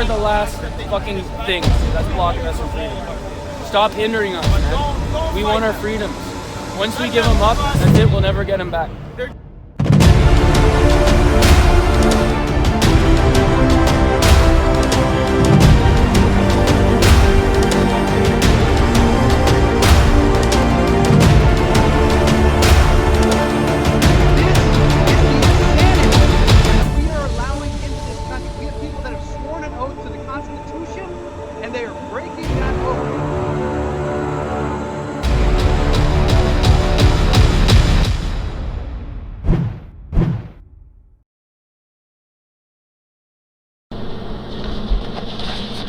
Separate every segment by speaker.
Speaker 1: are the last fucking things that's blocking us from freedom. Stop hindering us, man. We want our freedoms. Once we give them up, that's it. We'll never get them back.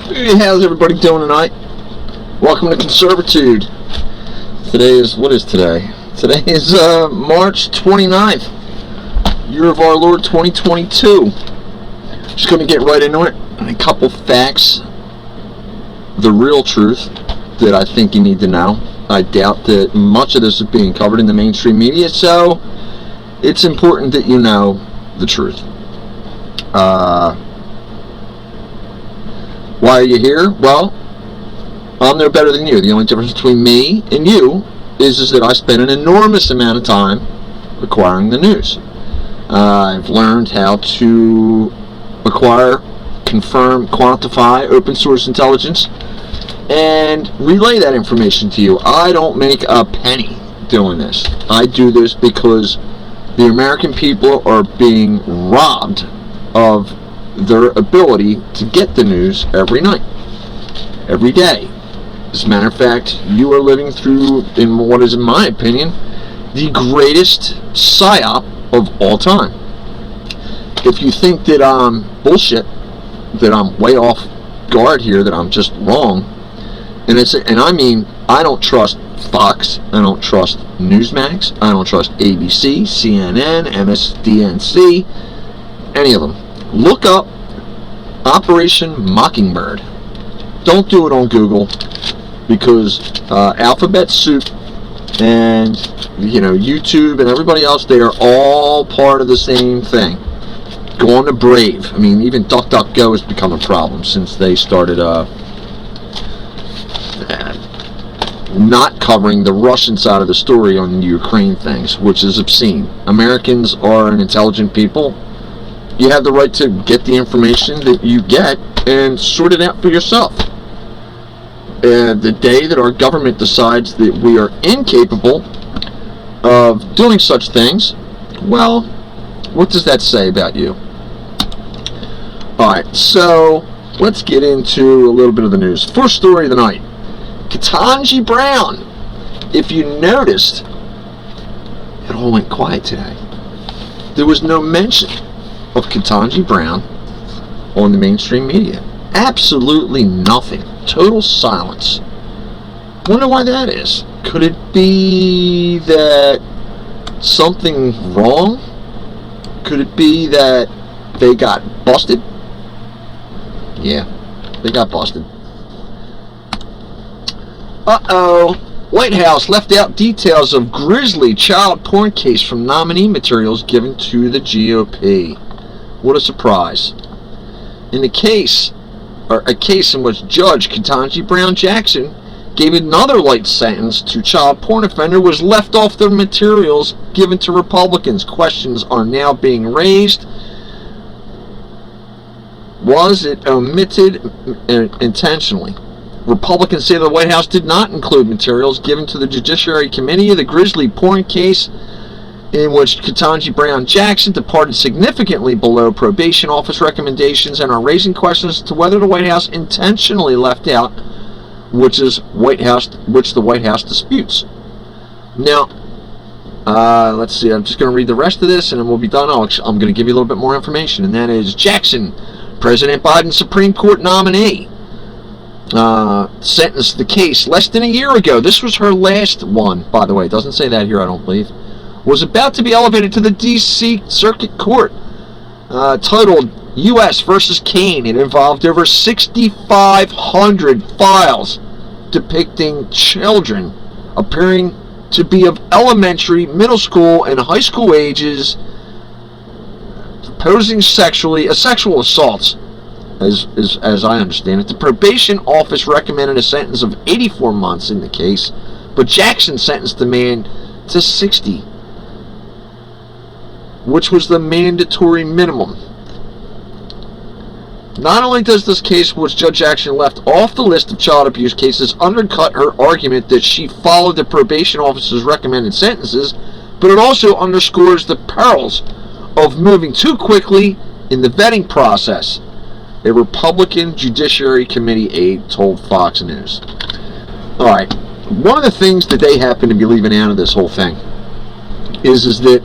Speaker 2: Hey, how's everybody doing tonight? Welcome to ConservaTUDE. Today is, what is today? Today is March 29th, year of our Lord 2022. Just going to get right into it. A couple facts, the real truth that I think you need to know. I doubt that much of this is being covered in the mainstream media, so it's important that you know the truth. Why are you here? Well, I'm no better than you. The only difference between me and you is that I spend an enormous amount of time acquiring the news. I've learned how to acquire, confirm, quantify open source intelligence and relay that information to you. I don't make a penny doing this. I do this because the American people are being robbed of their ability to get the news every night, every day. As a matter of fact, you are living through, in what is, in my opinion, the greatest psyop of all time. If you think that I'm bullshit, that I'm way off guard here, that I'm just wrong, and I mean, I don't trust Fox, I don't trust Newsmax, I don't trust ABC, CNN, MSDNC, any of them. Look up Operation Mockingbird. Don't do it on Google, because Alphabet Soup and YouTube and everybody else, they are all part of the same thing. Go on to Brave. I mean, even DuckDuckGo has become a problem since they started not covering the Russian side of the story on the Ukraine things, which is obscene. Americans are an intelligent people. You have the right to get the information that you get and sort it out for yourself. The day that our government decides that we are incapable of doing such things, well, what does that say about you? Alright, so let's get into a little bit of the news. First story of the night. Ketanji Brown. If you noticed, it all went quiet today. There was no mention of Ketanji Brown on the mainstream media. Absolutely nothing. Total silence. Wonder why that is. Could it be that something wrong? Could it be that they got busted? Yeah, they got busted. Uh-oh. White House left out details of grisly child porn case from nominee materials given to the GOP. What a surprise. In a case in which Judge Ketanji Brown Jackson gave another light sentence to child porn offender was left off the materials given to Republicans. Questions are now being raised. Was it omitted intentionally? Republicans say the White House did not include materials given to the Judiciary Committee of the grisly porn case in which Ketanji Brown Jackson departed significantly below probation office recommendations, and are raising questions as to whether the White House intentionally left out which the White House disputes. Now, let's see, I'm just going to read the rest of this and then we'll be done. I'm going to give you a little bit more information, and that is Jackson, President Biden's Supreme Court nominee, sentenced the case less than a year ago. This was her last one, by the way. It doesn't say that here, I don't believe. Was about to be elevated to the D.C. Circuit Court, titled U.S. versus Kane. It involved over 6,500 files depicting children appearing to be of elementary, middle school, and high school ages, posing sexual assaults as I understand it. The probation office recommended a sentence of 84 months in the case, but Jackson sentenced the man to 60, which was the mandatory minimum. Not only does this case, which Judge Jackson left off the list of child abuse cases, undercut her argument that she followed the probation officer's recommended sentences, but it also underscores the perils of moving too quickly in the vetting process, a Republican Judiciary Committee aide told Fox News. Alright, one of the things that they happen to be leaving out of this whole thing is that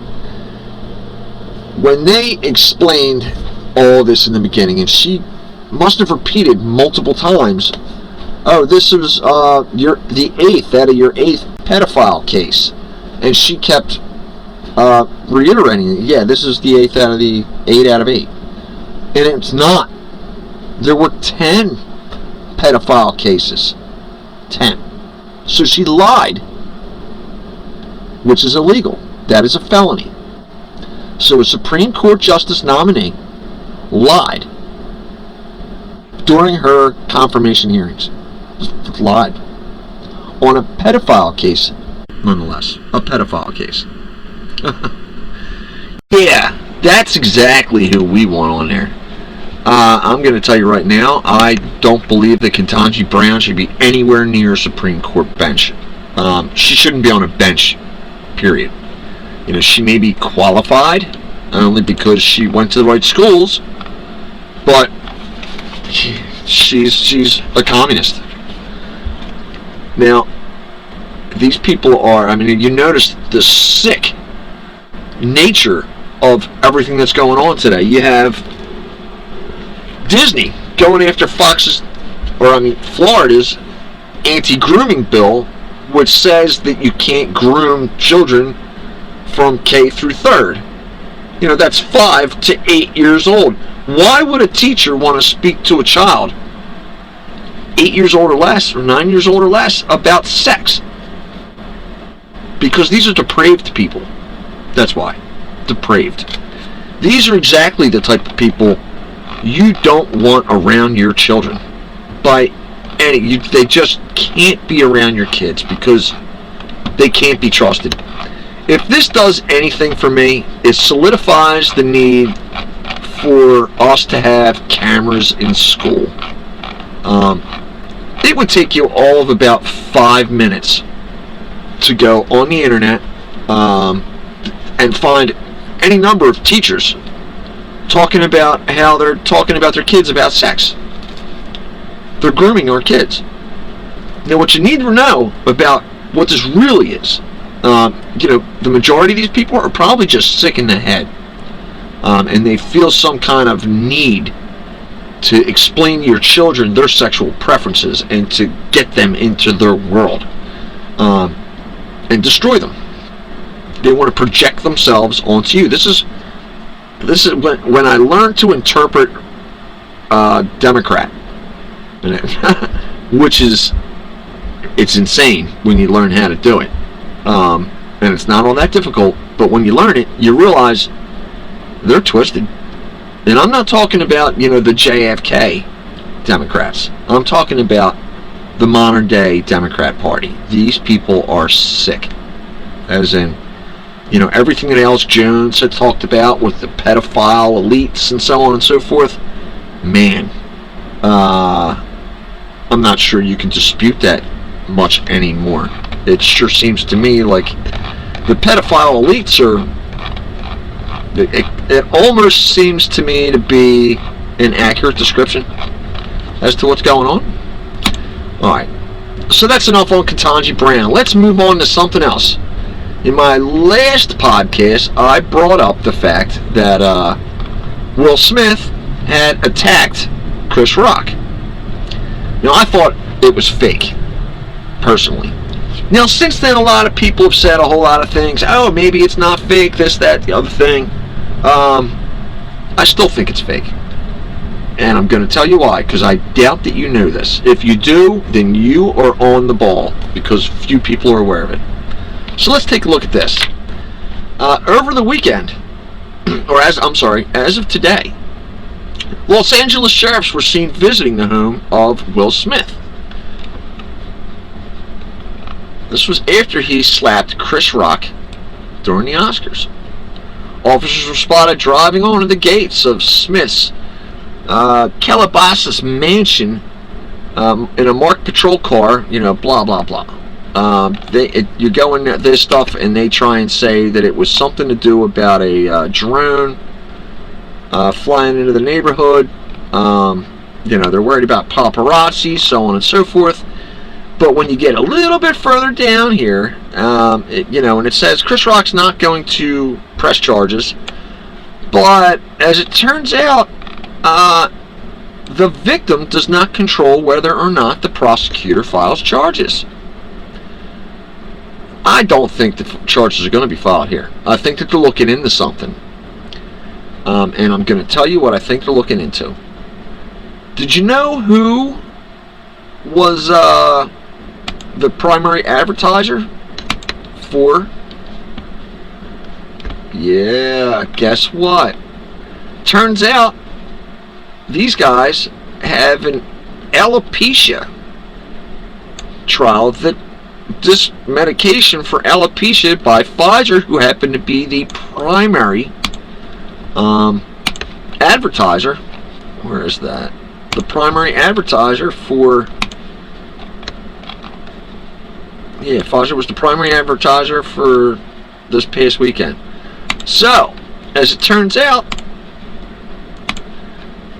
Speaker 2: when they explained all this in the beginning, and she must have repeated multiple times, oh, this is the 8th out of your 8th pedophile case, and she kept reiterating, yeah, this is the 8th out of the 8 out of 8, and it's not. There were 10 pedophile cases. 10. So she lied, which is illegal. That is a felony. So a Supreme Court Justice nominee lied during her confirmation hearings. Just lied. On a pedophile case, nonetheless. A pedophile case. Yeah, that's exactly who we want on there. I'm going to tell you right now, I don't believe that Ketanji Brown should be anywhere near a Supreme Court bench. She shouldn't be on a bench, period. You know, she may be qualified, only because she went to the right schools, but she's a communist. Now, these people are, I mean, you notice the sick nature of everything that's going on today. You have Disney going after Florida's anti-grooming bill, which says that you can't groom children from K through 3rd. You know, that's 5 to 8 years old. Why would a teacher want to speak to a child 8 years old or less, or 9 years old or less, about sex? Because these are depraved people. That's why. Depraved. These are exactly the type of people you don't want around your children. They just can't be around your kids because they can't be trusted. If this does anything for me, it solidifies the need for us to have cameras in school. It would take you all of about 5 minutes to go on the internet and find any number of teachers talking about how they're talking about their kids about sex. They're grooming our kids. Now, what you need to know about what this really is, the majority of these people are probably just sick in the head, and they feel some kind of need to explain to your children their sexual preferences and to get them into their world and destroy them. They want to project themselves onto you. This is when I learned to interpret Democrat, which is, it's insane when you learn how to do it, and it's not all that difficult. But when you learn it, you realize they're twisted. And I'm not talking about the JFK Democrats. I'm talking about the modern day Democrat Party. These people are sick, as in, everything that Alex Jones had talked about with the pedophile elites and so on and so forth. Man, I'm not sure you can dispute that much anymore. It sure seems to me like the pedophile elites are, it almost seems to me to be an accurate description as to what's going on. Alright, so that's enough on Ketanji Brown. Let's move on to something else. In my last podcast, I brought up the fact that Will Smith had attacked Chris Rock. Now, I thought it was fake, personally. Now, since then, a lot of people have said a whole lot of things. Oh, maybe it's not fake, this, that, the other thing. I still think it's fake. And I'm going to tell you why, because I doubt that you know this. If you do, then you are on the ball, because few people are aware of it. So let's take a look at this. Over the weekend, as of today, Los Angeles sheriffs were seen visiting the home of Will Smith. This was after he slapped Chris Rock during the Oscars. Officers were spotted driving onto the gates of Smith's Calabasas mansion in a marked patrol car, blah, blah, blah. You go in this stuff and they try and say that it was something to do about a drone flying into the neighborhood. They're worried about paparazzi, so on and so forth. But when you get a little bit further down here, and it says Chris Rock's not going to press charges, but as it turns out, the victim does not control whether or not the prosecutor files charges. I don't think the charges are going to be filed here. I think that they're looking into something. And I'm going to tell you what I think they're looking into. Did you know who was the primary advertiser for? Yeah, guess what? Turns out these guys have an alopecia trial that this medication for alopecia by Pfizer, who happened to be the primary advertiser. Where is that? The primary advertiser for... Yeah, Pfizer was the primary advertiser for this past weekend. So, as it turns out,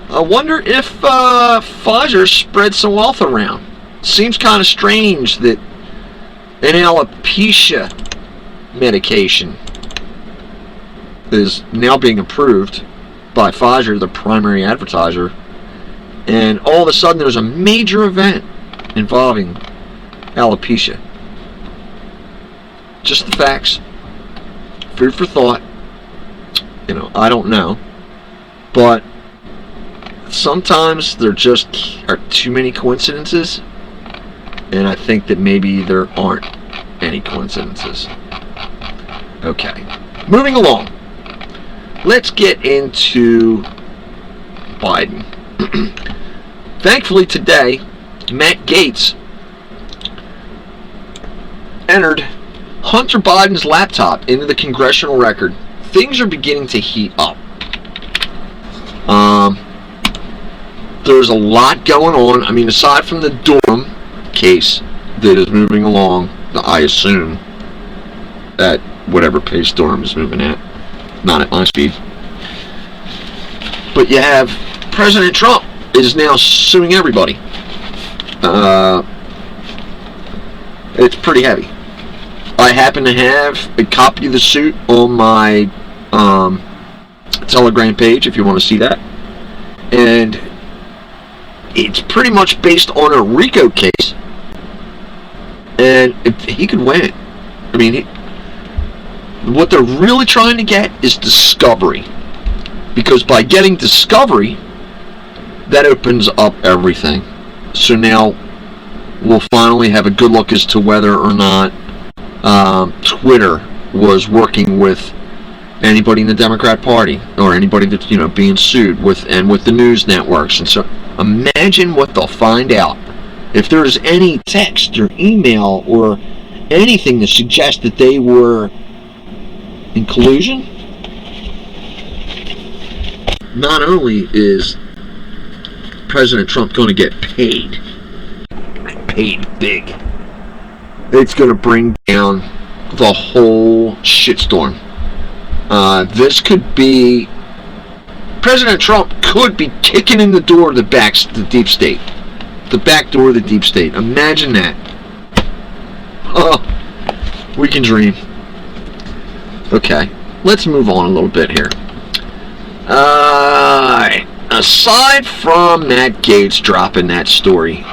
Speaker 2: I wonder if Pfizer spread some wealth around. Seems kind of strange that an alopecia medication is now being approved by Pfizer, the primary advertiser, and all of a sudden there's a major event involving alopecia. Just the facts. Food for thought. I don't know. But sometimes there just are too many coincidences, and I think that maybe there aren't any coincidences. Okay. Moving along. Let's get into Biden. Thankfully today, Matt Gaetz entered Hunter Biden's laptop into the congressional record. Things are beginning to heat up. There's a lot going on. I mean, aside from the Durham case that is moving along, I assume, at whatever pace Durham is moving at. Not at my speed. But you have President Trump is now suing everybody. It's pretty heavy. I happen to have a copy of the suit on my Telegram page if you want to see that. And it's pretty much based on a RICO case. And he could win. I mean, what they're really trying to get is discovery. Because by getting discovery, that opens up everything. So now we'll finally have a good look as to whether or not Twitter was working with anybody in the Democrat Party or anybody that's being sued with the news networks. And so imagine what they'll find out if there's any text or email or anything that suggests that they were in collusion. Not only is President Trump going to get paid big, it's going to bring down the whole shitstorm. This could be... President Trump could be kicking in the door of the deep state. The back door of the deep state. Imagine that. Oh, we can dream. Okay, let's move on a little bit here. Aside from Matt Gaetz dropping that story,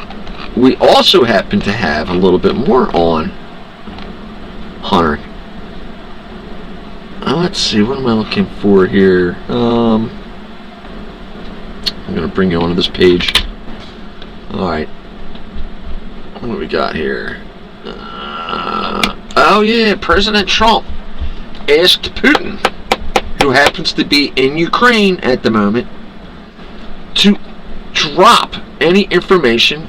Speaker 2: we also happen to have a little bit more on Hunter. Let's see, what am I looking for here? I'm going to bring you onto this page. Alright. What do we got here? Oh yeah, President Trump asked Putin, who happens to be in Ukraine at the moment, to drop any information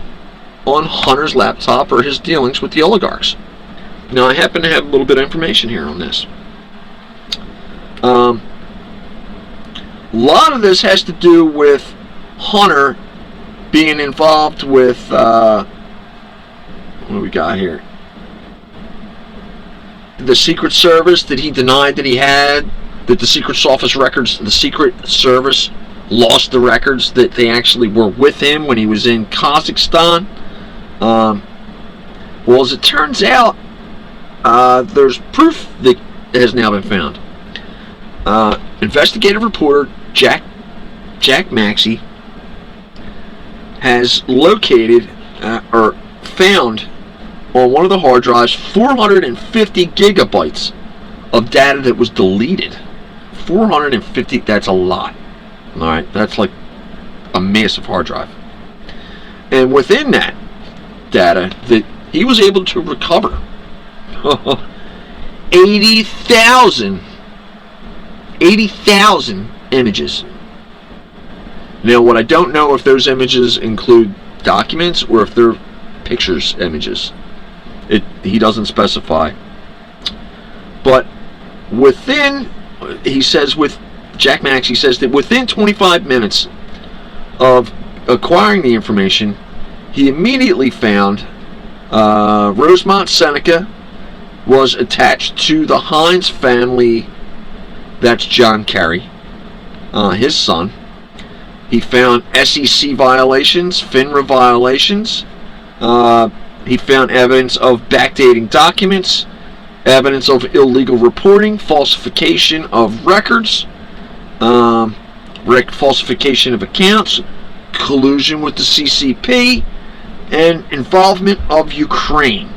Speaker 2: on Hunter's laptop or his dealings with the oligarchs. Now, I happen to have a little bit of information here on this. A lot of this has to do with Hunter being involved with, what do we got here? The Secret Service that he denied that he had, that the Secret Service lost the records that they actually were with him when he was in Kazakhstan. Well, as it turns out, there's proof that has now been found. Investigative reporter Jack Maxey has located or found on one of the hard drives 450 gigabytes of data that was deleted. 450, that's a lot. Alright, that's like a massive hard drive. And within that data, that he was able to recover 80,000 images. Now, what I don't know if those images include documents or if they're pictures images. He doesn't specify. But within, he says, with Jack Maxey says that within 25 minutes of acquiring the information, he immediately found Rosemont Seneca was attached to the Hines family. That's John Kerry, his son. He found SEC violations, FINRA violations. He found evidence of backdating documents, evidence of illegal reporting, falsification of records, falsification of accounts, collusion with the CCP, and involvement of Ukraine.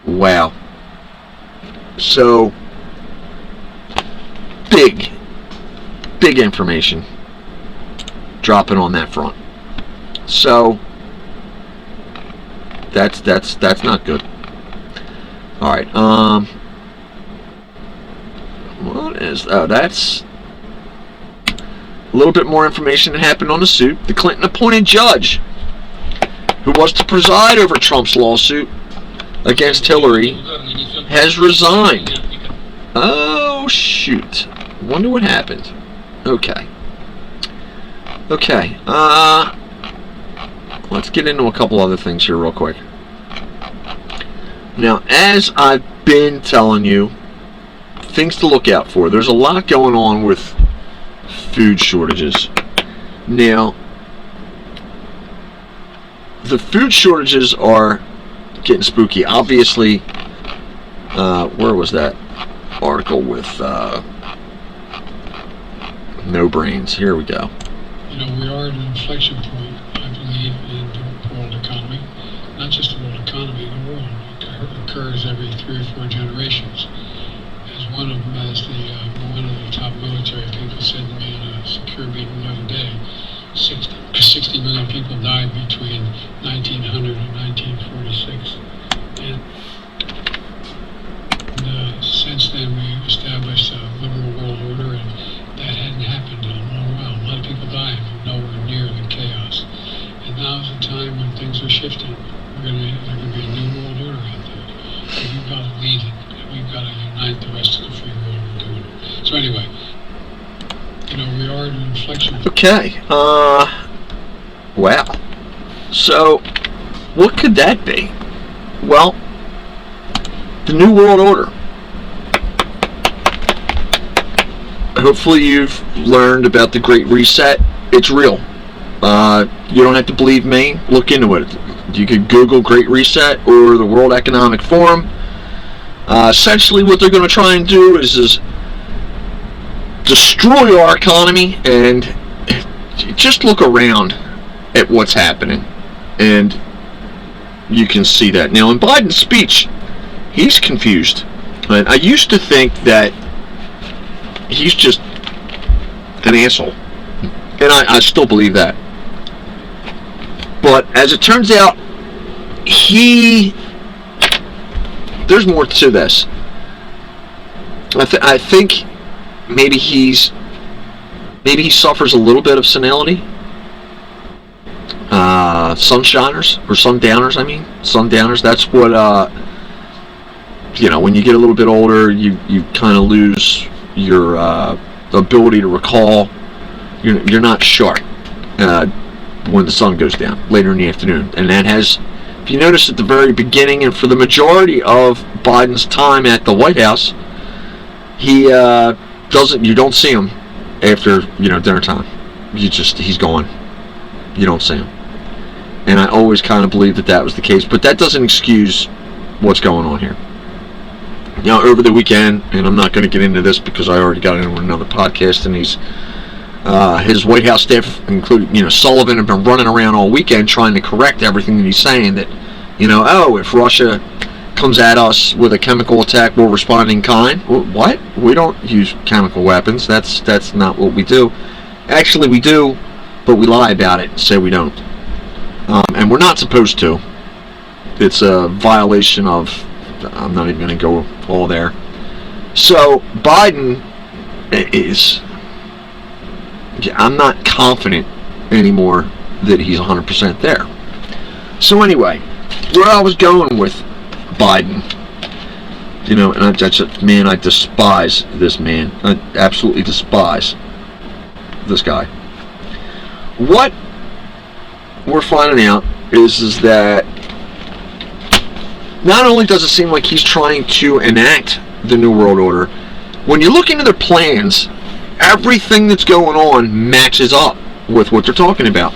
Speaker 2: Wow. So, big information dropping on that front. So, that's not good. All right. What is? Oh, that's a little bit more information that happened on the suit. The Clinton-appointed judge, who was to preside over Trump's lawsuit against Hillary, has resigned. Oh, shoot. Wonder what happened. Okay. Let's get into a couple other things here real quick. Now, as I've been telling you, things to look out for. There's a lot going on with food shortages. Now, the food shortages are getting spooky. Obviously, where was that article with No Brains? Here we go.
Speaker 3: We are at an inflection point, I believe, in the world economy. Not just the world economy, the world. It occurs every 3 or 4 generations. As one of the top military people said to me in a secure meeting the other day, 60 million people died between 1900 and 1946. And since then we established a liberal world order, and that hadn't happened in a long while. A lot of people dying, but nowhere near the chaos. And now's the time when things are shifting. There's going to be a new world order out there. So we've got to lead it. We've got to unite the rest of the free world and do it. So anyway, we are at an inflection point.
Speaker 2: Okay. Wow. So, what could that be? Well, the New World Order. Hopefully you've learned about the Great Reset. It's real. You don't have to believe me. Look into it. You could Google Great Reset or the World Economic Forum. Essentially what they're going to try and do is destroy our economy, and just look around at what's happening and you can see that. Now, in Biden's speech, he's confused. And I used to think that he's just an asshole, and I still believe that. But as it turns out, there's more to this. I think maybe he suffers a little bit of senility. Sunshiners or sundowners. I mean, sundowners. That's what when you get a little bit older, you kind of lose your ability to recall. You're not sharp when the sun goes down later in the afternoon, and that has. If you notice at the very beginning, and for the majority of Biden's time at the White House, he doesn't. You don't see him after dinner time. He's gone. You don't see him, and I always kind of believed that was the case. But that doesn't excuse what's going on here. Over the weekend, and I'm not going to get into this because I already got into another podcast, and his White House staff, including Sullivan, have been running around all weekend trying to correct everything that he's saying. That if Russia comes at us with a chemical attack, we'll respond in kind. What? We don't use chemical weapons. That's not what we do. Actually, we do, but we lie about it and say we don't. And we're not supposed to. It's a violation of. I'm not even going to go all there. So Biden is. I'm not confident anymore that he's 100% there. So anyway, where I was going with Biden, and I despise this man. I absolutely despise this guy. What we're finding out is that not only does it seem like he's trying to enact the New World Order, when you look into their plans, everything that's going on matches up with what they're talking about.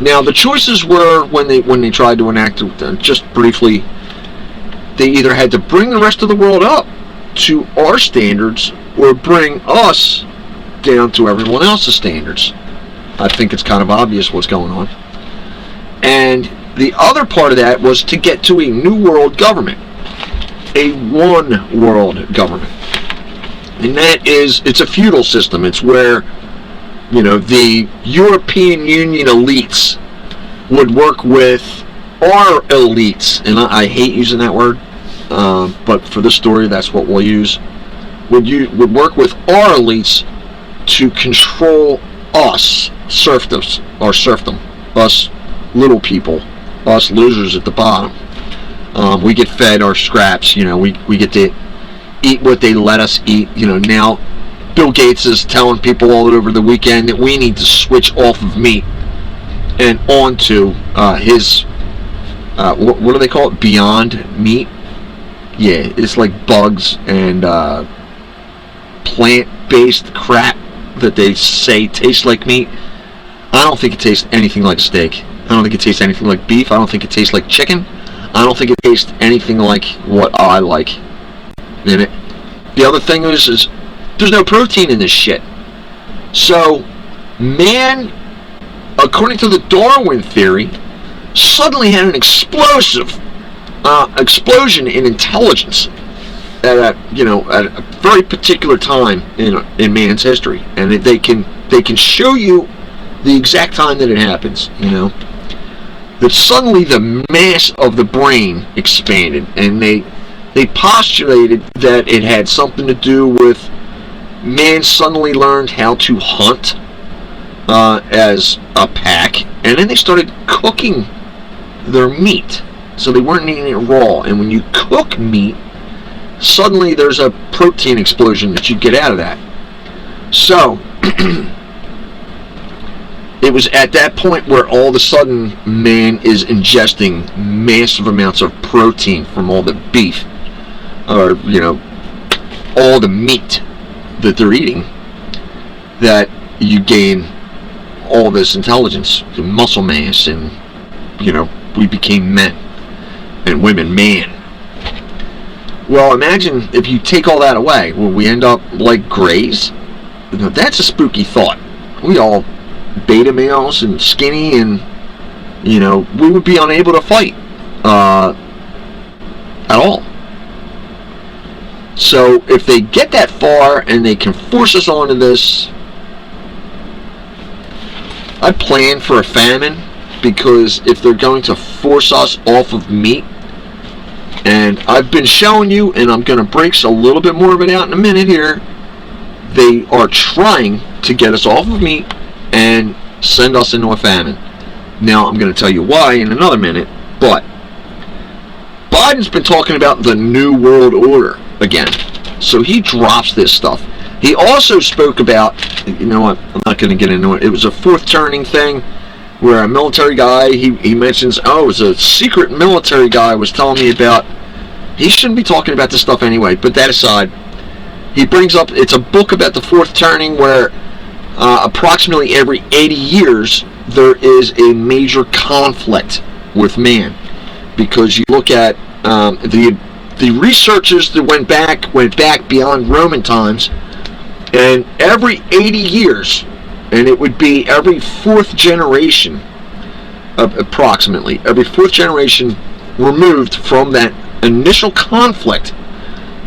Speaker 2: Now, the choices were when they tried to enact it, just briefly, they either had to bring the rest of the world up to our standards or bring us down to everyone else's standards. I think it's kind of obvious what's going on. And the other part of that was to get to a new world government, a one world government. And it's a feudal system. It's where, the European Union elites would work with our elites, and I hate using that word, but for this story, that's what we'll use. Would work with our elites to control us, serfdom, us little people, us losers at the bottom. We get fed our scraps. We get to eat what they let us eat. Now Bill Gates is telling people all over the weekend that we need to switch off of meat and onto his what do they call it? Beyond Meat. Yeah, it's like bugs and plant-based crap that they say tastes like meat. I don't think it tastes anything like steak. I don't think it tastes anything like beef. I don't think it tastes like chicken. I don't think it tastes anything like what I like in it. The other thing is there's no protein in this shit. So, man, according to the Darwin theory, suddenly had an explosion in intelligence at a very particular time in man's history, and they can show you the exact time that it happens. That suddenly the mass of the brain expanded, and they postulated that it had something to do with man suddenly learned how to hunt as a pack, and then they started cooking their meat, so they weren't eating it raw. And when you cook meat, suddenly there's a protein explosion that you get out of that. So it was at that point where all of a sudden man is ingesting massive amounts of protein from all the beef, or all the meat that they're eating, that you gain all this intelligence, muscle mass, and we became men and women man. Well, imagine if you take all that away, will we end up like Greys? That's a spooky thought. We all beta males and skinny, and we would be unable to fight at all. So if they get that far and they can force us onto this, I plan for a famine, because if they're going to force us off of meat, And I've been showing you, and I'm going to break a little bit more of it out in a minute here. They are trying to get us off of meat and send us into a famine. Now, I'm going to tell you why in another minute, but Biden's been talking about the New World Order again. So he drops this stuff. He also spoke about, you know what, I'm not going to get into it. It was a fourth turning thing where a military guy, he mentions, oh, it was a secret military guy was telling me about. He shouldn't be talking about this stuff anyway, but that aside, he brings up, it's a book about the fourth turning where approximately every 80 years there is a major conflict with man. Because you look at the researchers that went back beyond Roman times, and every 80 years, and it would be every fourth generation, approximately, every fourth generation removed from that initial conflict,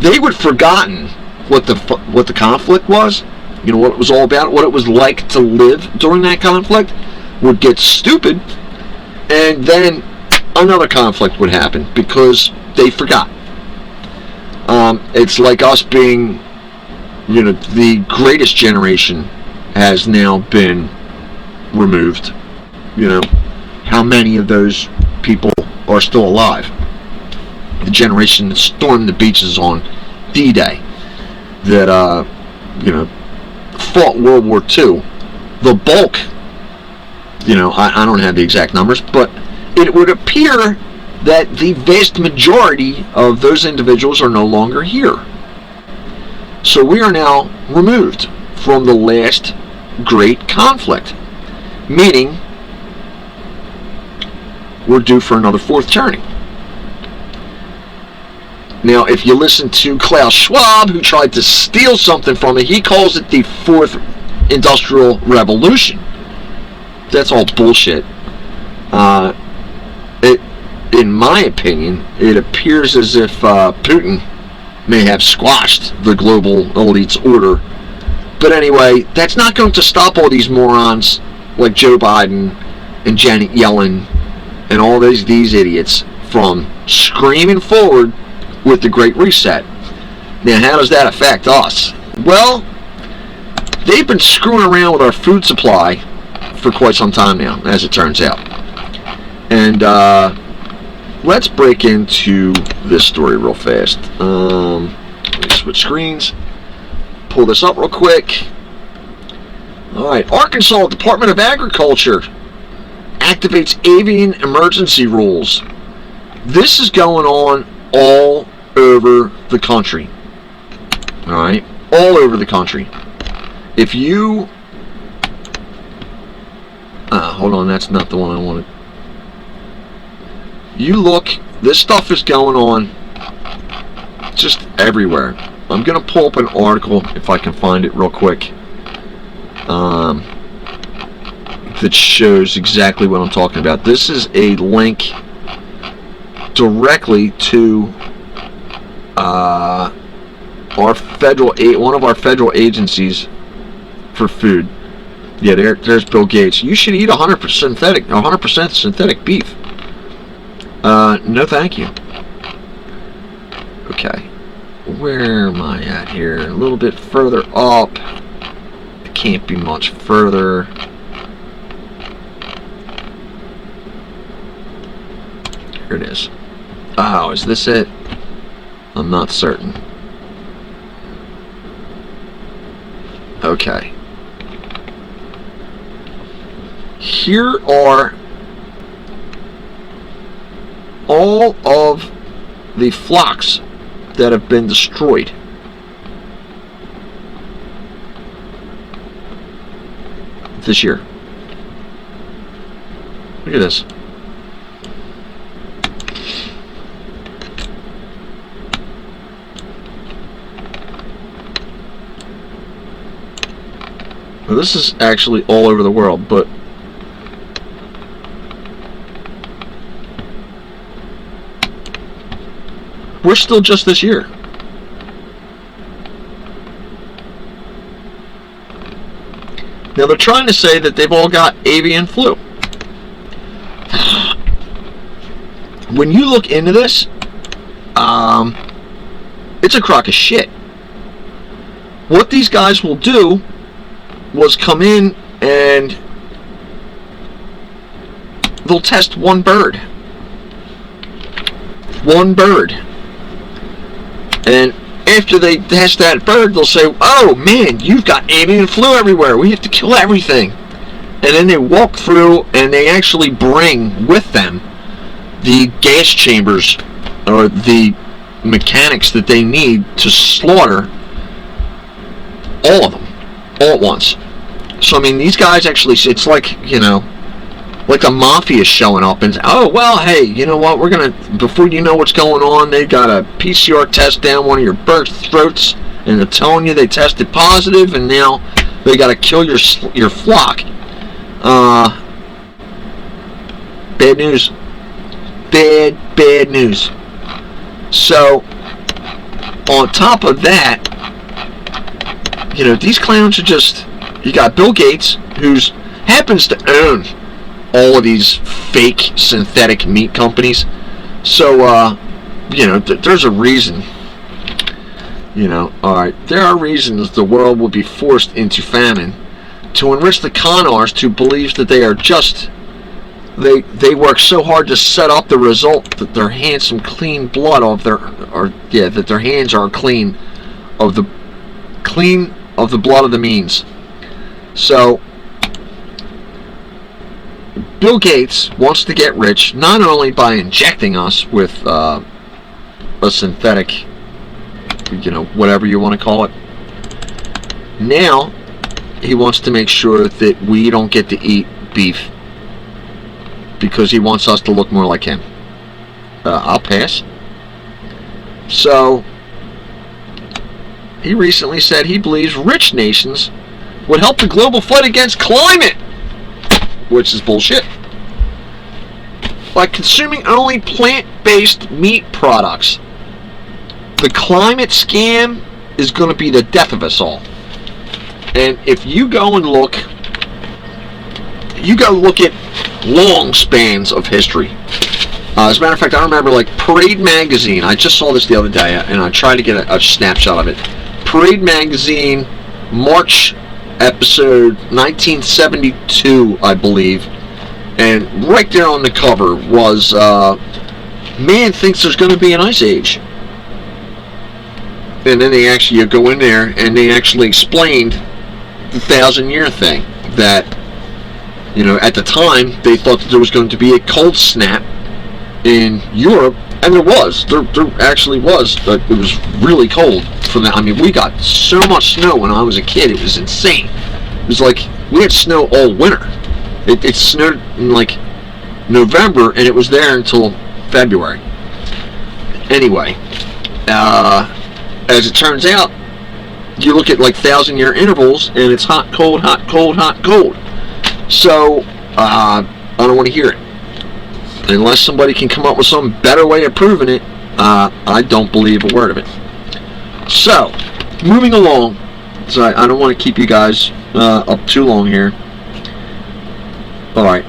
Speaker 2: they would have forgotten what the conflict was, you know, what it was all about, what it was like to live during that conflict, would get stupid, and then another conflict would happen because they forgot. It's like us being, you know, the greatest generation has now been removed. You know, how many of those people are still alive? The generation that stormed the beaches on D-Day, that you know, fought World War II. The bulk, you know, I don't have the exact numbers, but it would appear that the vast majority of those individuals are no longer here. So we are now removed from the last great conflict, meaning we're due for another fourth turning. Now, if you listen to Klaus Schwab, who tried to steal something from it, he calls it the fourth industrial revolution. That's all bullshit. In my opinion, it appears as if Putin may have squashed the global elite's order. But anyway, that's not going to stop all these morons like Joe Biden and Janet Yellen and all these idiots from screaming forward with the Great Reset. Now, how does that affect us? Well, they've been screwing around with our food supply for quite some time now, as it turns out. And let's break into this story real fast. Let me switch screens. Pull this up real quick. Alright, Arkansas Department of Agriculture activates avian emergency rules. This is going on all over the country. Alright, all over the country. If you... hold on, that's not the one I wanted. You look, this stuff is going on just everywhere. I'm going to pull up an article, if I can find it real quick, that shows exactly what I'm talking about. This is a link directly to one of our federal agencies for food. Yeah, there's Bill Gates. You should eat 100% synthetic beef. No thank you. Okay. Where am I at here? A little bit further up. It can't be much further. Here it is. Oh, is this it? I'm not certain. Okay. Here are all of the flocks that have been destroyed. This year. Look at this. Now, this is actually all over the world, but we're still just this year. Now they're trying to say that they've all got avian flu. When you look into this, it's a crock of shit. What these guys will do was come in and they'll test one bird. And after they test that bird, they'll say, oh man, you've got avian flu everywhere. We have to kill everything. And then they walk through and they actually bring with them the gas chambers or the mechanics that they need to slaughter all of them, all at once. So, I mean, these guys actually, it's like, you know, like the mafia showing up and, oh, well, hey, you know what, we're going to, before you know what's going on, they got a PCR test down one of your bird throats, and they're telling you they tested positive, and now they got to kill your flock. Bad news. Bad news. So, on top of that, you know, these clowns are just, you got Bill Gates, who happens to own all of these fake synthetic meat companies. So, you know, there's a reason. You know, alright, there are reasons the world will be forced into famine to enrich the con artists who believes that they are just, they work so hard to set up the result that their handsome clean blood of their, or yeah, that their hands are clean of the blood of the means. So Bill Gates wants to get rich not only by injecting us with a synthetic, you know, whatever you want to call it. Now he wants to make sure that we don't get to eat beef because he wants us to look more like him. I'll pass. So he recently said he believes rich nations would help the global fight against climate, which is bullshit. By consuming only plant-based meat products, the climate scam is going to be the death of us all. And if you go and look, at long spans of history. As a matter of fact, I remember like Parade Magazine. I just saw this the other day, and I tried to get a snapshot of it. Parade Magazine, March episode 1972, I believe. And right there on the cover was, man thinks there's going to be an ice age. And then they actually, you go in there, and they actually explained the 1,000-year thing. That, you know, at the time, they thought that there was going to be a cold snap in Europe, and there was. There actually was. It was really cold for that. I mean, we got so much snow when I was a kid. It was insane. It was like we had snow all winter. It snowed in like November, and it was there until February. Anyway, as it turns out, you look at like 1,000-year intervals, and it's hot, cold, hot, cold, hot, cold. So I don't want to hear it. Unless somebody can come up with some better way of proving it, I don't believe a word of it. So, moving along. So I don't want to keep you guys up too long here. Alright,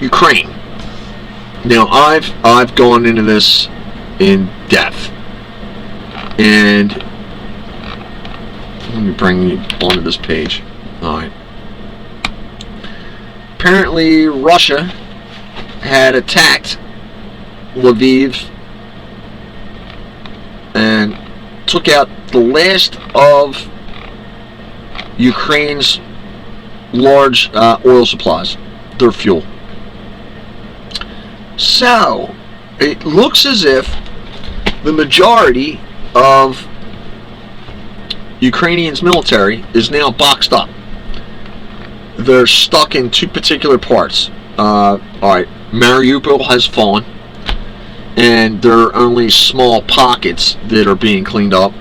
Speaker 2: Ukraine. Now, I've gone into this in depth. And let me bring you onto this page. Alright. Apparently, Russia had attacked Lviv and took out the last of Ukraine's large oil supplies, their fuel. So, it looks as if the majority of Ukrainians' military is now boxed up. They're stuck in two particular parts. Alright, Mariupol has fallen, and there are only small pockets that are being cleaned up,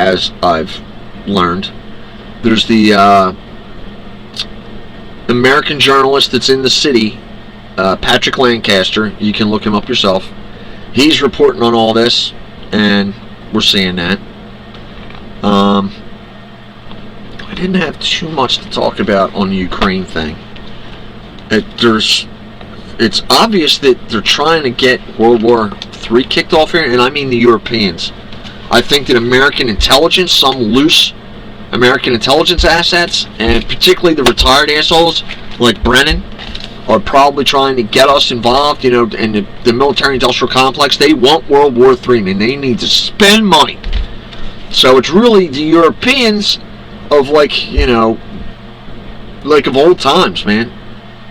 Speaker 2: as I've learned. There's the American journalist that's in the city, Patrick Lancaster. You can look him up yourself. He's reporting on all this, and we're seeing that. I didn't have too much to talk about on the Ukraine thing. It's obvious that they're trying to get World War III kicked off here, and I mean the Europeans. I think that American intelligence, some loose American intelligence assets, and particularly the retired assholes like Brennan, are probably trying to get us involved, in the military-industrial complex. They want World War III, and they need to spend money. So it's really the Europeans of like of old times, man.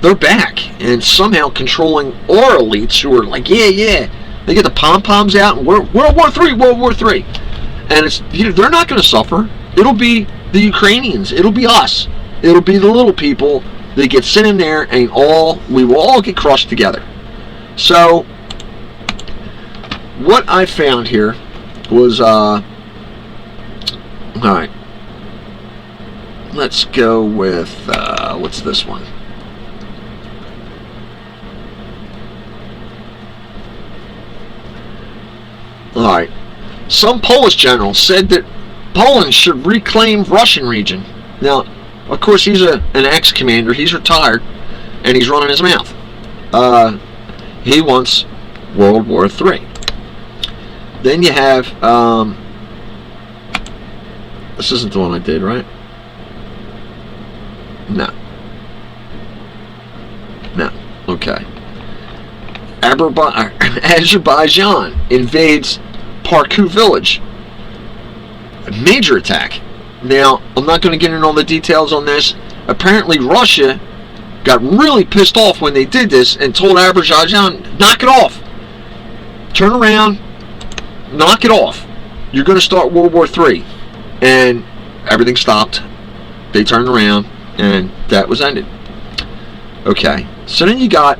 Speaker 2: They're back and somehow controlling our elites who are like, yeah. They get the pom-poms out and World War III. And they're not going to suffer. It'll be the Ukrainians. It'll be us. It'll be the little people that get sent in there, and we will all get crushed together. So what I found here was, all right, let's go with, what's this one? All right. Some Polish general said that Poland should reclaim Russian region. Now, of course, he's an ex-commander. He's retired, and he's running his mouth. He wants World War III. Then you have, this isn't the one I did, right? No. Okay. Azerbaijan invades Parku village. A major attack. Now, I'm not going to get into all the details on this. Apparently, Russia got really pissed off when they did this and told Azerbaijan, knock it off. Turn around, knock it off. You're going to start World War III. And everything stopped. They turned around, and that was ended. Okay, so then you got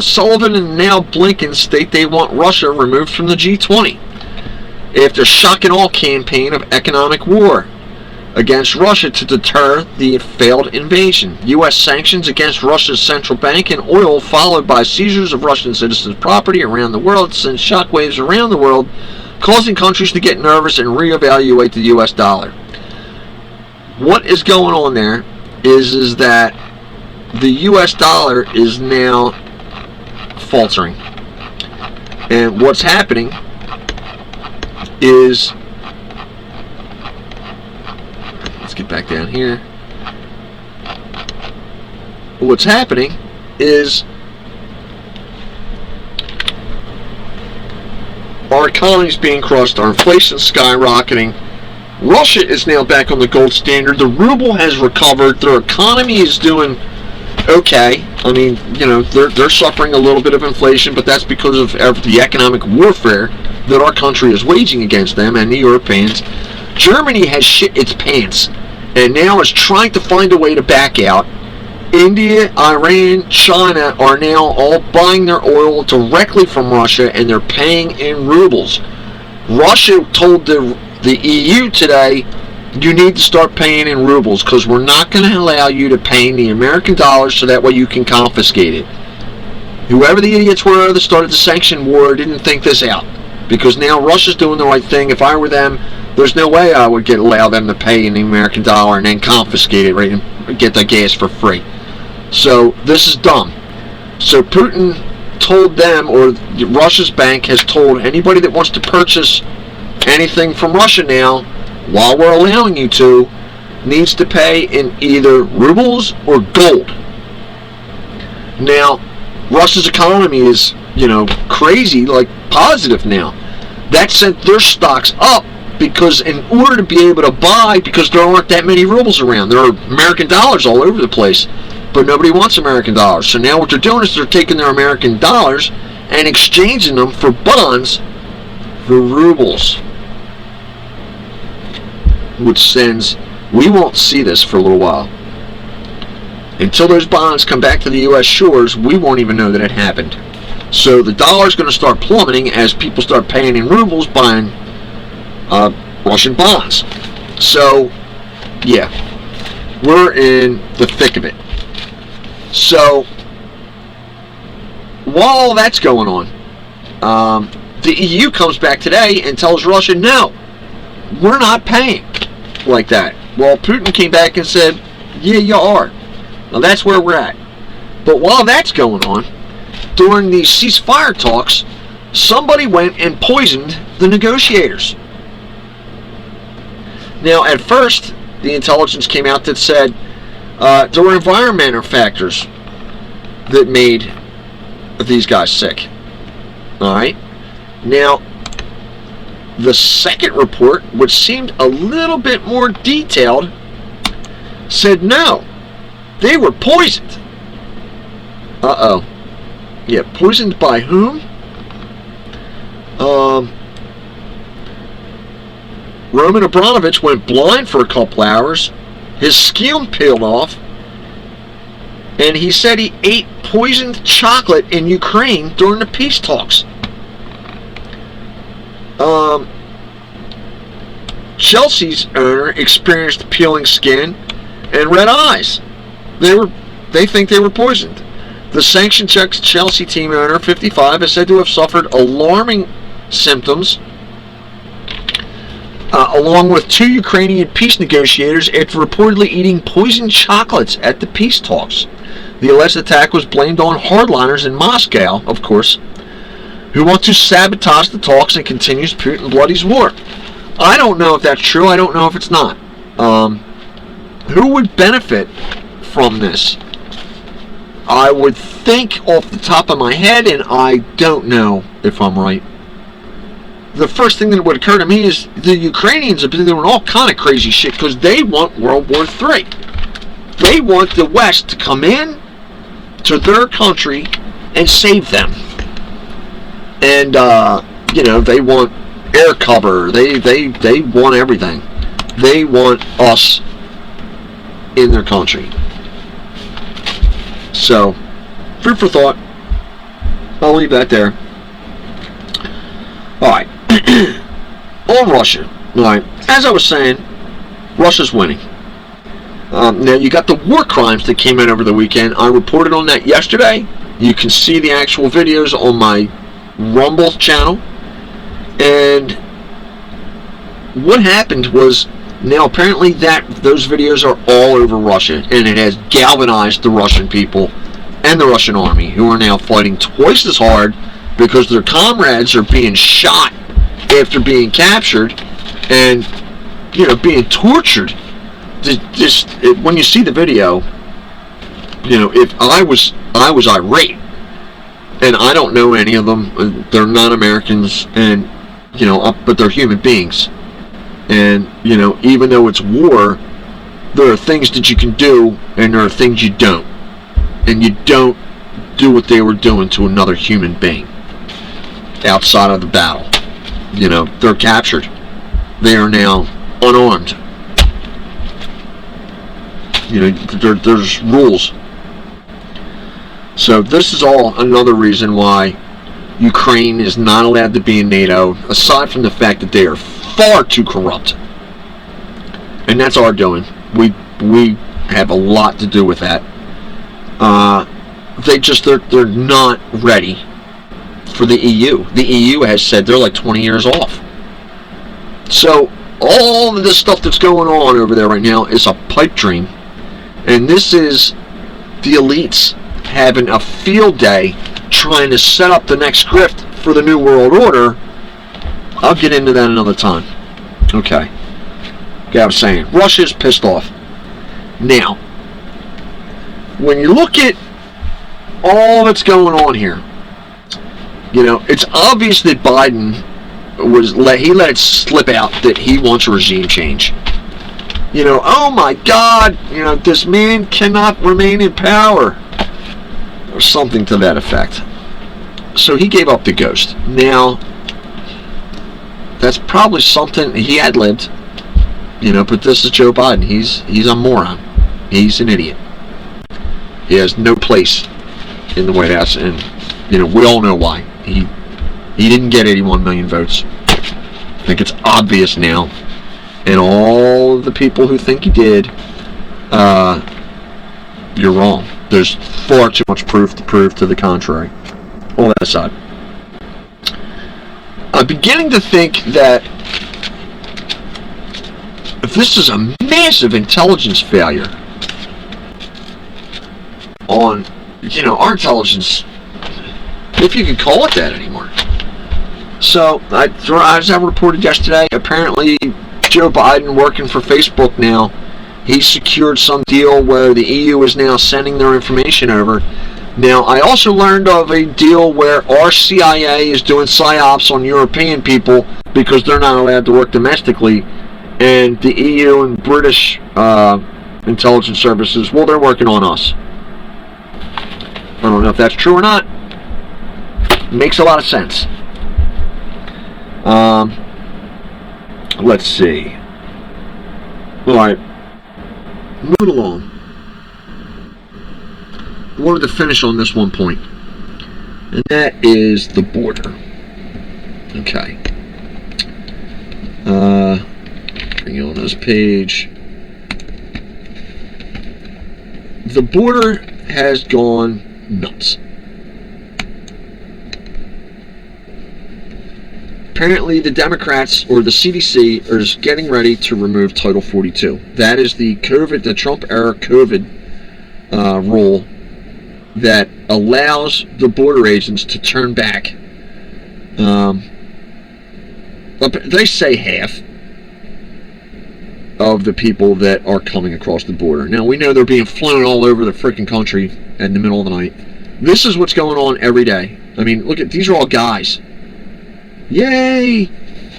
Speaker 2: Sullivan and now Blinken state they want Russia removed from the G20 after shock and awe campaign of economic war against Russia to deter the failed invasion. U.S. sanctions against Russia's central bank and oil, followed by seizures of Russian citizens' property around the world, sent shockwaves around the world, causing countries to get nervous and reevaluate the U.S. dollar. What is going on there is that the U.S. dollar is now faltering. And what's happening is, let's get back down here. What's happening is our economy is being crushed, our inflation is skyrocketing. Russia is now back on the gold standard. The ruble has recovered. Their economy is doing okay. I mean, they're suffering a little bit of inflation, but that's because of the economic warfare that our country is waging against them and the Europeans. Germany has shit its pants and now is trying to find a way to back out. India, Iran, China are now all buying their oil directly from Russia, and they're paying in rubles. Russia told the EU today, you need to start paying in rubles because we're not going to allow you to pay in the American dollars so that way you can confiscate it. Whoever the idiots were that started the sanction war didn't think this out, because now Russia's doing the right thing. If I were them, there's no way I would allow them to pay in the American dollar and then confiscate it, right, and get the gas for free. So this is dumb. So Putin told them, or Russia's bank has told anybody that wants to purchase anything from Russia now, while we're allowing you to, needs to pay in either rubles or gold. Now, Russia's economy is, crazy, like positive now. That sent their stocks up because in order to be able to buy, because there aren't that many rubles around, there are American dollars all over the place, but nobody wants American dollars. So now what they're doing is they're taking their American dollars and exchanging them for bonds for rubles. Which sends, we won't see this for a little while. Until those bonds come back to the U.S. shores, we won't even know that it happened. So the dollar's going to start plummeting as people start paying in rubles buying Russian bonds. So, yeah, we're in the thick of it. So, while all that's going on, the EU comes back today and tells Russia, no, we're not paying like that. Well, Putin came back and said, yeah, you are. Now that's where we're at. But while that's going on, during the ceasefire talks, somebody went and poisoned the negotiators. Now, at first, the intelligence came out that said there were environmental factors that made these guys sick. Alright? Now, the second report, which seemed a little bit more detailed, said no, they were poisoned. Uh-oh. Yeah, poisoned by whom? Roman Abramovich went blind for a couple hours. His skin peeled off. And he said he ate poisoned chocolate in Ukraine during the peace talks. Chelsea's owner experienced peeling skin and red eyes. They think they were poisoned. The sanctioned Chelsea team owner, 55, is said to have suffered alarming symptoms, along with 2 Ukrainian peace negotiators, after reportedly eating poisoned chocolates at the peace talks. The alleged attack was blamed on hardliners in Moscow, of course, who want to sabotage the talks and continues Putin bloody's war. I don't know if that's true. I don't know if it's not. Who would benefit from this? I would think off the top of my head, and I don't know if I'm right. The first thing that would occur to me is the Ukrainians have been doing all kind of crazy shit because they want World War III. They want the West to come in to their country and save them. And, they want air cover. They want everything. They want us in their country. So, food for thought. I'll leave that there. Alright. On Russia. Alright. As I was saying, Russia's winning. Now, you got the war crimes that came out over the weekend. I reported on that yesterday. You can see the actual videos on my Rumble channel. And what happened was, now apparently those videos are all over Russia, and it has galvanized the Russian people and the Russian army, who are now fighting twice as hard because their comrades are being shot after being captured and being tortured. When you see the video, if I was irate, and I don't know any of them. They're not Americans, and but they're human beings. And even though it's war, there are things that you can do, and there are things you don't. And you don't do what they were doing to another human being outside of the battle. They're captured. They are now unarmed. There's rules. So this is all another reason why Ukraine is not allowed to be in NATO, aside from the fact that they are far too corrupt. And that's our doing. We have a lot to do with that. They're not ready for the EU. The EU has said they're like 20 years off. So all of this stuff that's going on over there right now is a pipe dream. And this is the elites having a field day trying to set up the next script for the New World Order. I'll get into that another time. Okay. Like I was saying, Russia's pissed off. Now, when you look at all that's going on here, it's obvious that Biden let it slip out that he wants a regime change. Oh my God, this man cannot remain in power, or something to that effect. So he gave up the ghost. Now, that's probably something he had lived, but this is Joe Biden. He's a moron. He's an idiot. He has no place in the White House, and we all know why. He didn't get 81 million votes. I think it's obvious now. And all the people who think he did, you're wrong. There's far too much proof to prove to the contrary. All that aside, I'm beginning to think that if this is a massive intelligence failure on, our intelligence if you could call it that anymore. So, as I reported yesterday, apparently Joe Biden, working for Facebook now, he secured some deal where the EU is now sending their information over. Now, I also learned of a deal where our CIA is doing psyops on European people because they're not allowed to work domestically, and the EU and British intelligence services, well, they're working on us. I don't know if that's true or not. Makes a lot of sense. Let's see. All right. Moving along. I wanted to finish on this one point, and that is the border. Okay. Bring you on this page. The border has gone nuts. Apparently, the Democrats or the CDC are getting ready to remove Title 42. That is the Trump-era COVID rule that allows the border agents to turn back. They say half of the people that are coming across the border. Now, we know they're being flown all over the freaking country in the middle of the night. This is what's going on every day. I mean, look at these are all guys. Yay!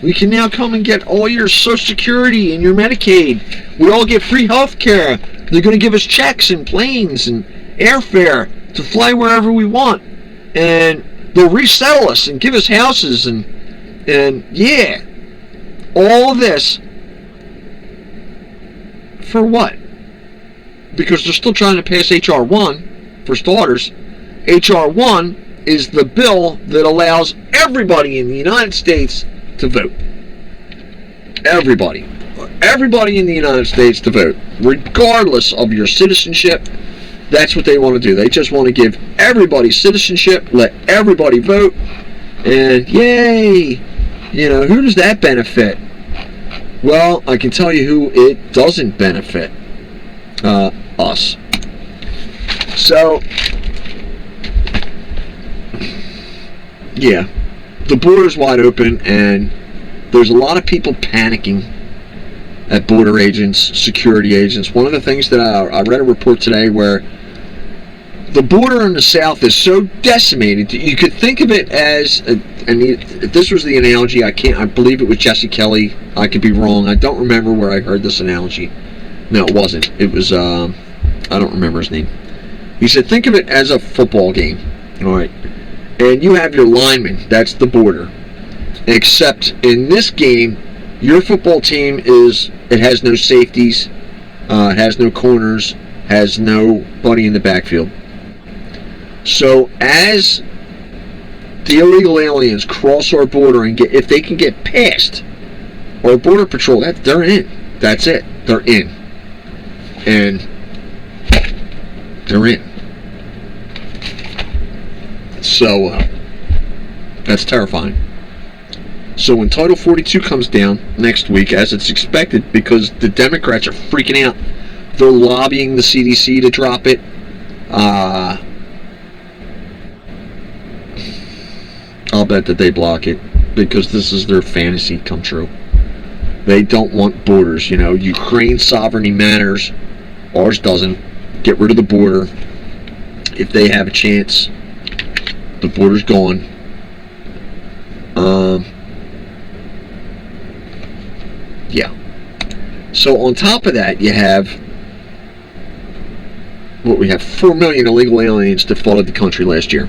Speaker 2: We can now come and get all your Social Security and your Medicaid. We all get free health care. They're going to give us checks and planes and airfare to fly wherever we want. And they'll resettle us and give us houses and yeah. All of this. For what? Because they're still trying to pass H.R. 1, for starters. H.R. 1 is the bill that allows everybody in the United States to vote. Everybody. Everybody in the United States to vote. Regardless of your citizenship, that's what they want to do. They just want to give everybody citizenship, let everybody vote, and yay! You know, who does that benefit? Well, I can tell you who it doesn't benefit. Us. So, yeah, the border's wide open, and there's a lot of people panicking at border agents, security agents. One of the things that I read a report today where the border in the South is so decimated, you could think of it as, if this was the analogy, I believe it was Jesse Kelly. I could be wrong. I don't remember where I heard this analogy. No, it wasn't. It was, I don't remember his name. He said, think of it as a football game. All right. And you have your lineman. That's the border. Except in this game, your football team it has no safeties, it has no corners, has nobody in the backfield. So as the illegal aliens cross our border and if they can get past our border patrol, they're in. That's it. They're in. And they're in. So that's terrifying. So when Title 42 comes down next week, as it's expected, because the Democrats are freaking out, they're lobbying the CDC to drop it. I'll bet that they block it because this is their fantasy come true. They don't want borders. You know, Ukraine's sovereignty matters. Ours doesn't. Get rid of the border. If they have a chance, the border's gone. Yeah. So on top of that, you have we have 4 million illegal aliens that flooded the country last year.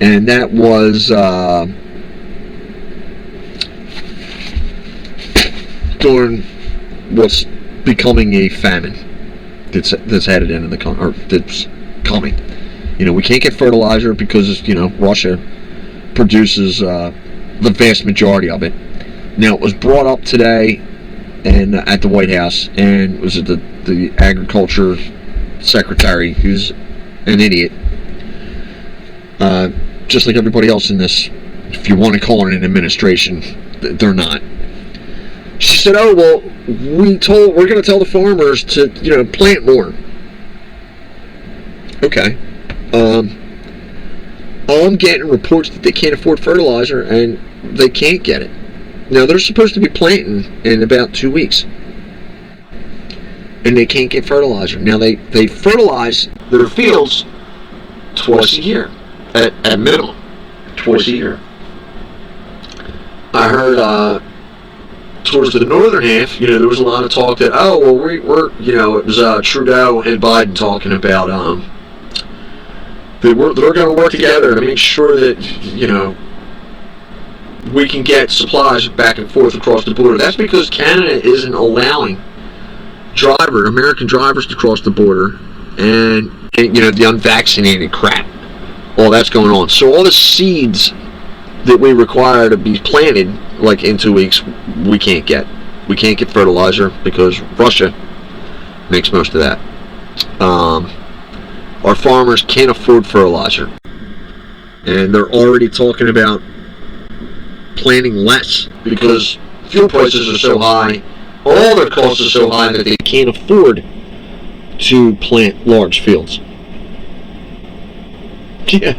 Speaker 2: And that was during what's becoming a famine that's headed into the country, or that's coming. You know, we can't get fertilizer because, Russia produces the vast majority of it. Now, it was brought up today at the White House, and was it the agriculture secretary, who's an idiot, just like everybody else in this, if you want to call it an administration, they're not. She said, oh, well, we're going to tell the farmers to, plant more. Okay. I'm getting reports that they can't afford fertilizer and they can't get it. Now, they're supposed to be planting in about 2 weeks. And they can't get fertilizer. Now, they fertilize their fields twice a year, at minimum, twice a year. I heard towards the northern half, there was a lot of talk that, we're it was Trudeau and Biden talking about they're going to work together to make sure that, we can get supplies back and forth across the border. That's because Canada isn't allowing American drivers to cross the border, and the unvaccinated crap. All that's going on. So all the seeds that we require to be planted, like in 2 weeks, we can't get. We can't get fertilizer because Russia makes most of that. Our farmers can't afford fertilizer, and they're already talking about planting less because fuel prices are so high. All their costs are so high that they can't afford to plant large fields. Yeah.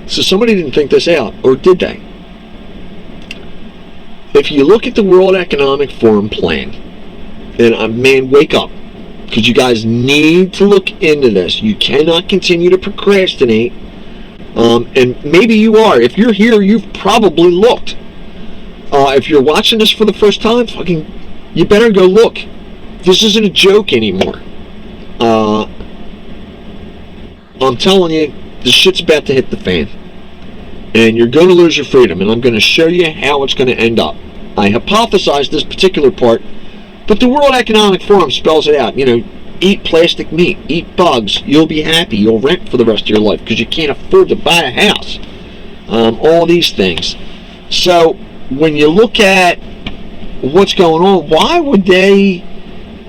Speaker 2: So somebody didn't think this out, or did they? If you look at the World Economic Forum plan, and man, wake up, because you guys need to look into this. You cannot continue to procrastinate. And maybe you are. If you're here, you've probably looked. If you're watching this for the first time, you better go look. This isn't a joke anymore. I'm telling you, the shit's about to hit the fan. And you're going to lose your freedom. And I'm going to show you how it's going to end up. I hypothesized this particular part, but the World Economic Forum spells it out. Eat plastic meat, eat bugs, you'll be happy, you'll rent for the rest of your life because you can't afford to buy a house. All these things. So, when you look at what's going on, why would they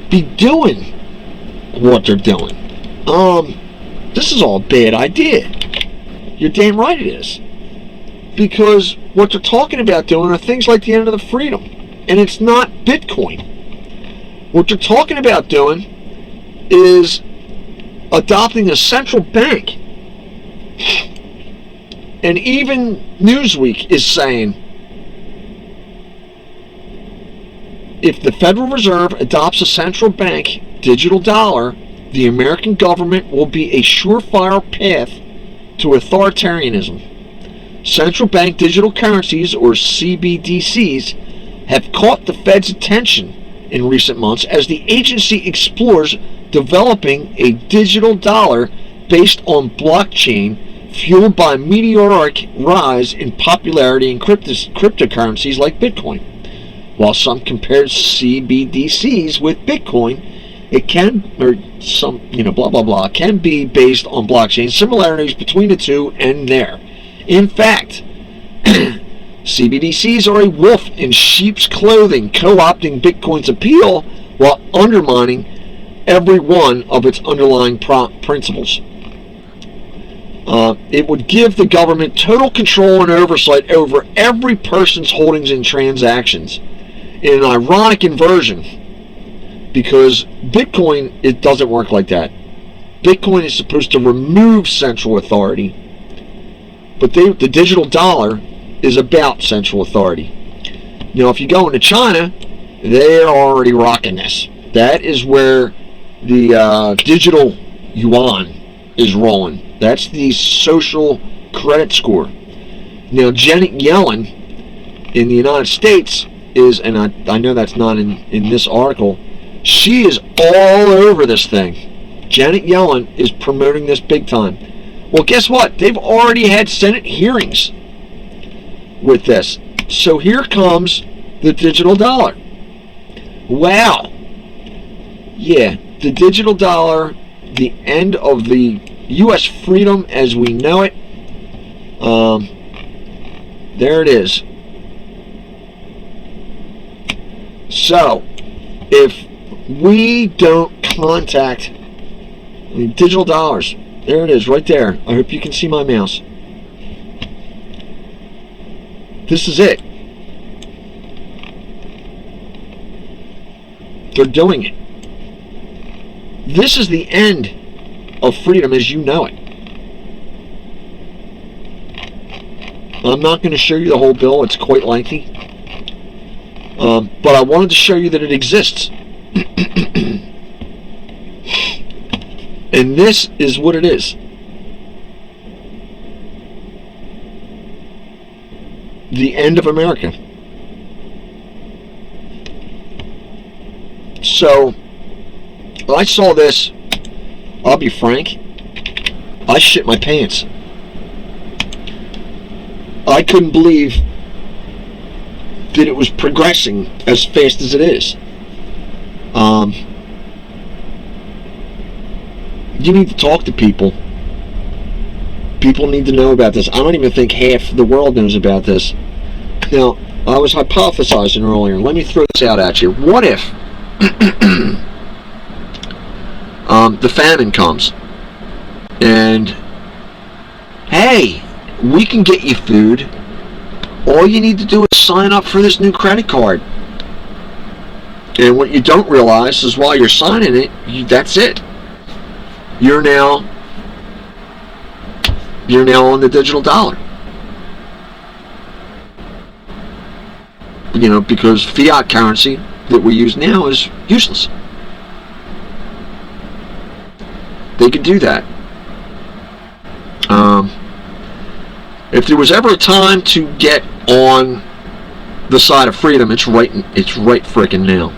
Speaker 2: be doing what they're doing? This is all a bad idea. You're damn right it is. Because what they're talking about doing are things like the end of the freedom. And it's not Bitcoin. What they're talking about doing is adopting a central bank. And even Newsweek is saying, if the Federal Reserve adopts a central bank digital dollar, the American government will be a surefire path to authoritarianism. Central bank digital currencies, or CBDCs, have caught the Fed's attention in recent months as the agency explores developing a digital dollar based on blockchain, fueled by a meteoric rise in popularity in cryptocurrencies like Bitcoin. While some compare CBDCs with Bitcoin, it can, can be based on blockchain similarities between the two and there. In fact, CBDCs are a wolf in sheep's clothing, co-opting Bitcoin's appeal while undermining every one of its underlying principles. It would give the government total control and oversight over every person's holdings and transactions. In an ironic inversion, because Bitcoin, it doesn't work like that. Bitcoin is supposed to remove central authority, but the digital dollar is about central authority. If you go into China, they're already rocking this. That is where the digital yuan is rolling. That's the social credit score. Now, Janet Yellen in the United States is, and I know that's not in this article, she is all over this thing. Janet Yellen is promoting this big time. Well, guess what? They've already had Senate hearings with this. So here comes the digital dollar. Wow. Yeah, the digital dollar, the end of the U.S. freedom as we know it. There it is. So, if we don't contact digital dollars, there it is right there. I hope you can see my mouse. This is it. They're doing it. This is the end of freedom as you know it. I'm not going to show you the whole bill. It's quite lengthy. But I wanted to show you that it exists. And this is what it is. The end of America. So, I saw this, I'll be frank, I shit my pants. I couldn't believe that it was progressing as fast as it is. You need to talk to people. People need to know about this. I don't even think half the world knows about this. Now, I was hypothesizing earlier. Let me throw this out at you. What if the famine comes and, hey, we can get you food. All you need to do is sign up for this new credit card. And what you don't realize is while you're signing it, that's it. You're now on the digital dollar. You know, because fiat currency that we use now is useless. They could do that. If there was ever a time to get on the side of freedom, it's right frickin' now.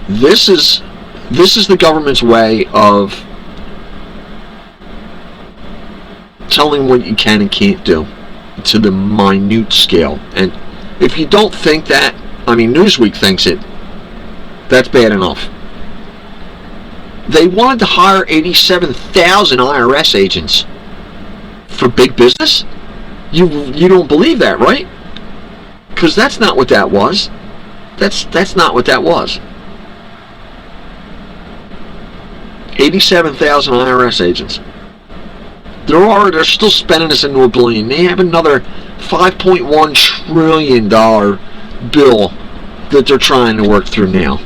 Speaker 2: This is the government's way of telling what you can and can't do to the minute scale. And if you don't think that, I mean, Newsweek thinks it, that's bad enough. They wanted to hire 87,000 IRS agents for big business? You don't believe that, right? Because that's not what that was. That's not what that was. 87,000 IRS agents. They're still spending us into $1 billion. They have another $5.1 trillion bill that they're trying to work through now.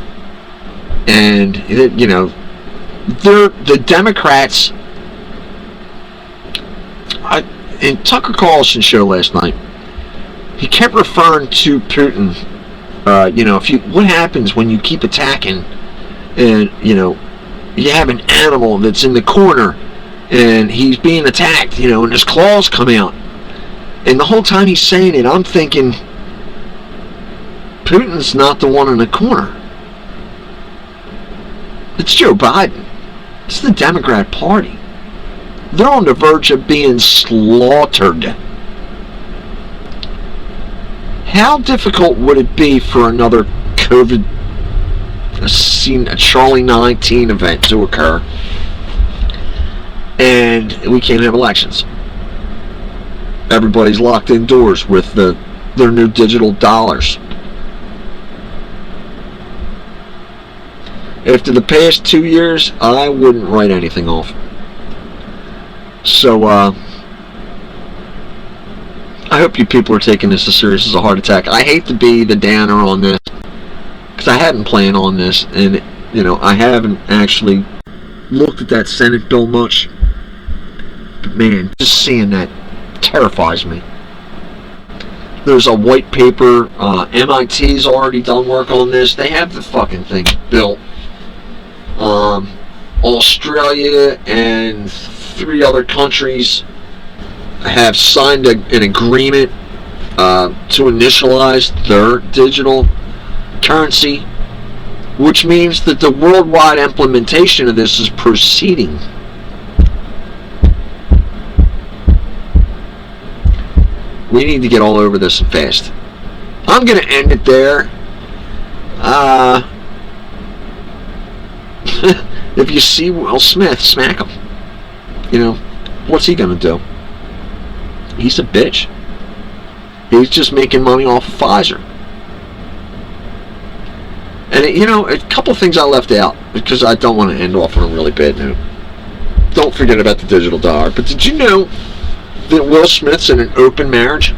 Speaker 2: And, you know, the Democrats, in Tucker Carlson's show last night, he kept referring to Putin. You know, what happens when you keep attacking, and you know, you have an animal that's in the corner, and he's being attacked, you know, and his claws come out, and the whole time he's saying it, I'm thinking, Putin's not the one in the corner. It's Joe Biden. It's the Democrat Party. They're on the verge of being slaughtered. How difficult would it be for another a Charlie 19 event to occur, and we can't have elections? Everybody's locked indoors with their new digital dollars. After the past 2 years, I wouldn't write anything off. So, I hope you people are taking this as serious as a heart attack. I hate to be the downer on this, because I hadn't planned on this, and, you know, I haven't actually looked at that Senate bill much. But, man, just seeing that terrifies me. There's a white paper. MIT's already done work on this. They have the fucking thing built. Australia and 3 other countries have signed an agreement to initialize their digital currency, which means that the worldwide implementation of this is proceeding. We need to get all over this and fast. I'm going to end it there. If you see Will Smith, smack him. You know, what's he going to do? He's a bitch. He's just making money off of Pfizer. And, you know, a couple things I left out, because I don't want to end off on a really bad note. Don't forget about the digital dollar. But did you know that Will Smith's in an open marriage?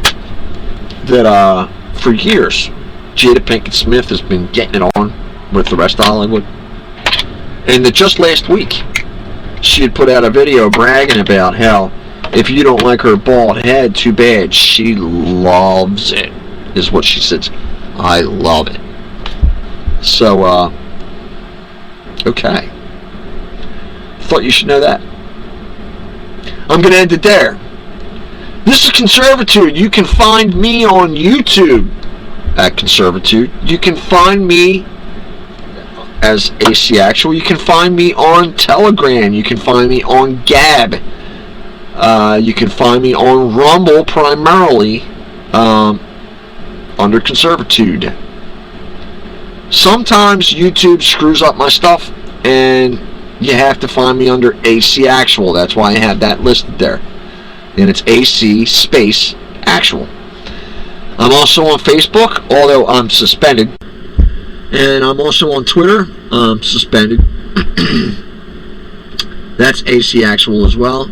Speaker 2: That, for years, Jada Pinkett Smith has been getting it on with the rest of Hollywood. And that just last week, she had put out a video bragging about how If you don't like her bald head, too bad. She loves it, is what she says. I love it. So, okay. Thought you should know that. I'm going to end it there. This is ConservaTUDE. You can find me on YouTube at ConservaTUDE. You can find me as AC Actual. You can find me on Telegram. You can find me on Gab. You can find me on Rumble primarily under ConservaTUDE. Sometimes YouTube screws up my stuff and you have to find me under AC Actual. That's why I have that listed there. And it's AC space Actual. I'm also on Facebook, although I'm suspended. And I'm also on Twitter. I'm suspended. That's AC Actual as well.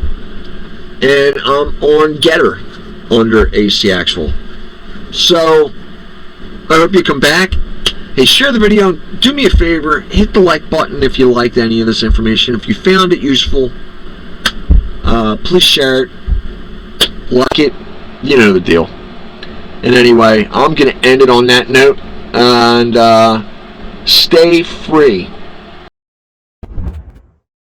Speaker 2: And I'm on Getter under AC Actual. So, I hope you come back. Hey, share the video. Do me a favor. Hit the like button if you liked any of this information. If you found it useful, please share it. Like it. You know the deal. And anyway, I'm going to end it on that note. And stay free.